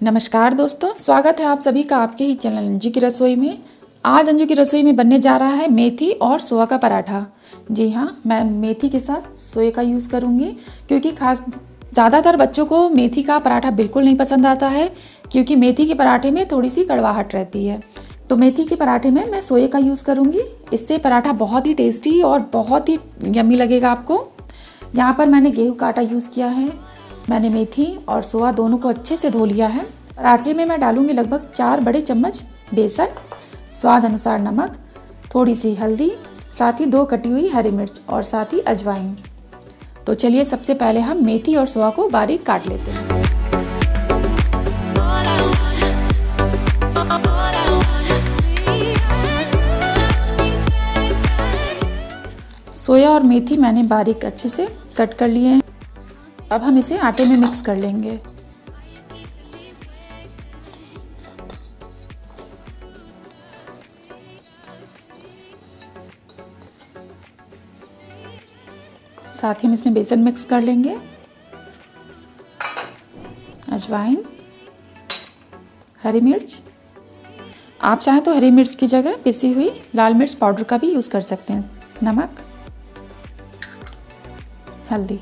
नमस्कार दोस्तों, स्वागत है आप सभी का आपके ही चैनल अंजू की रसोई में। आज अंजू की रसोई में बनने जा रहा है मेथी और सोया का पराठा। जी हाँ, मैं मेथी के साथ सोया का यूज़ करूँगी क्योंकि ज़्यादातर बच्चों को मेथी का पराठा बिल्कुल नहीं पसंद आता है क्योंकि मेथी के पराठे में थोड़ी सी कड़वाहट रहती है। तो मेथी के पराठे में मैं सोया का यूज़ करूँगी। इससे पराठा बहुत ही टेस्टी और बहुत ही यम्मी लगेगा आपको। यहाँ पर मैंने गेहूँ का आटा यूज़ किया है। मैंने मेथी और सोया दोनों को अच्छे से धो लिया है। पराठे में मैं डालूंगी लगभग 4 बड़े चम्मच बेसन, स्वाद अनुसार नमक, थोड़ी सी हल्दी, साथ ही 2 कटी हुई हरी मिर्च और साथ ही अजवाइन। तो चलिए सबसे पहले हम मेथी और सोया को बारीक काट लेते हैं। सोया और मेथी मैंने बारीक अच्छे से कट कर लिए हैं। अब हम इसे आटे में मिक्स कर लेंगे। साथ ही हम इसमें बेसन मिक्स कर लेंगे, अजवाइन, हरी मिर्च। आप चाहें तो हरी मिर्च की जगह पिसी हुई लाल मिर्च पाउडर का भी यूज़ कर सकते हैं, नमक, हल्दी।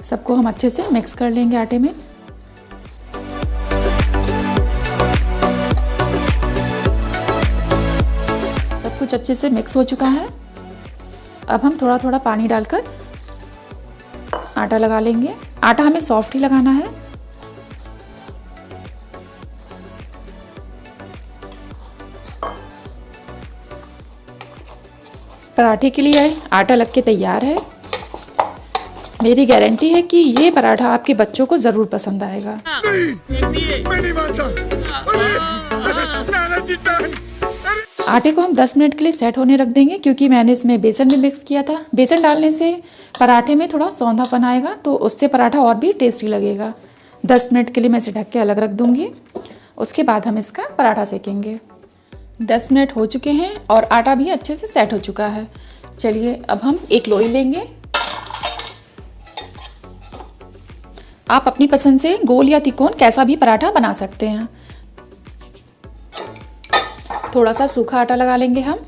सबको हम अच्छे से मिक्स कर लेंगे आटे में। सब कुछ अच्छे से मिक्स हो चुका है। अब हम थोड़ा थोड़ा पानी डालकर आटा लगा लेंगे। आटा हमें सॉफ्ट ही लगाना है। पराठे के लिए आटा लग के तैयार है। मेरी गारंटी है कि ये पराठा आपके बच्चों को ज़रूर पसंद आएगा। आटे को हम 10 मिनट के लिए सेट होने रख देंगे क्योंकि मैंने इसमें बेसन भी मिक्स किया था। बेसन डालने से पराठे में थोड़ा सौंधापन आएगा तो उससे पराठा और भी टेस्टी लगेगा। 10 मिनट के लिए मैं इसे ढक के अलग रख दूँगी। उसके बाद हम इसका पराठा सेकेंगे। 10 मिनट हो चुके हैं और आटा भी अच्छे से सेट हो चुका है। चलिए अब हम एक लोई लेंगे। आप अपनी पसंद से गोल या तिकोन कैसा भी पराठा बना सकते हैं। थोड़ा सा सूखा आटा लगा लेंगे हम।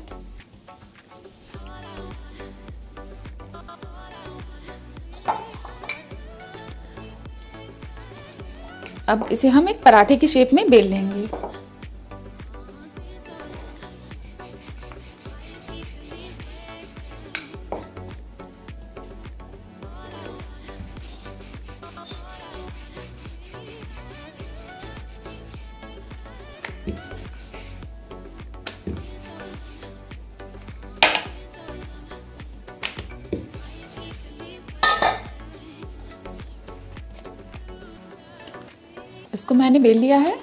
अब इसे हम एक पराठे की शेप में बेल लेंगे। इसको मैंने बेल लिया है।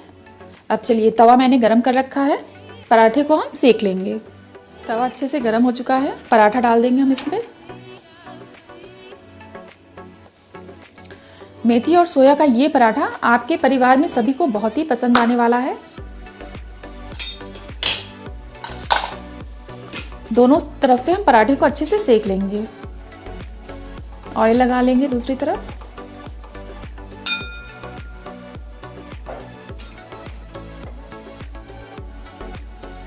अब चलिए तवा मैंने गरम कर रखा है। पराठे को हम सेक लेंगे। तवा अच्छे से गरम हो चुका है। पराठा डाल देंगे हम इसमें। मेथी और सोया का ये पराठा आपके परिवार में सभी को बहुत ही पसंद आने वाला है। दोनों तरफ से हम पराठे को अच्छे से सेक लेंगे। ऑयल लगा लेंगे दूसरी तरफ।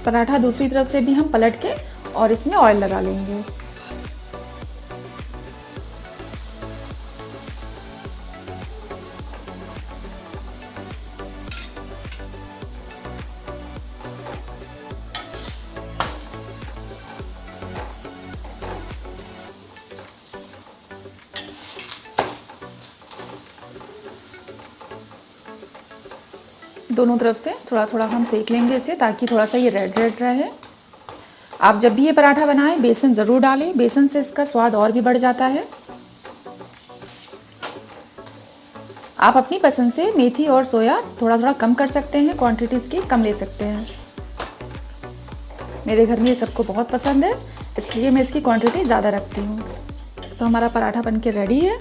पराठा दूसरी तरफ से भी हम पलट के और इसमें ऑयल लगा लेंगे। दोनों तरफ से थोड़ा थोड़ा हम सेक लेंगे इसे ताकि थोड़ा सा ये रेड रेड रहे। आप जब भी ये पराठा बनाएं बेसन ज़रूर डालें। बेसन से इसका स्वाद और भी बढ़ जाता है। आप अपनी पसंद से मेथी और सोया थोड़ा थोड़ा कम कर सकते हैं, क्वांटिटी इसकी कम ले सकते हैं। मेरे घर में ये सबको बहुत पसंद है इसलिए मैं इसकी क्वांटिटी ज़्यादा रखती हूँ। तो हमारा पराठा बनके रेडी है।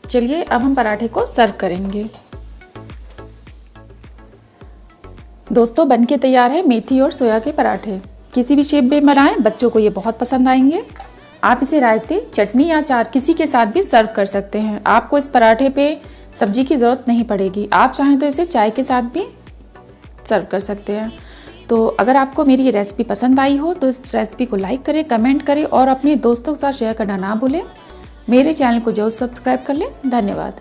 चलिए अब हम पराठे को सर्व करेंगे। दोस्तों बनके तैयार है मेथी और सोया के पराठे। किसी भी शेप में बनाएं, बच्चों को ये बहुत पसंद आएंगे। आप इसे रायते, चटनी या अचार किसी के साथ भी सर्व कर सकते हैं। आपको इस पराठे पे सब्जी की ज़रूरत नहीं पड़ेगी। आप चाहें तो इसे चाय के साथ भी सर्व कर सकते हैं। तो अगर आपको मेरी ये रेसिपी पसंद आई हो तो इस रेसिपी को लाइक करें, कमेंट करें और अपने दोस्तों के साथ शेयर करना ना भूलें। मेरे चैनल को जरूर सब्सक्राइब कर लें। धन्यवाद।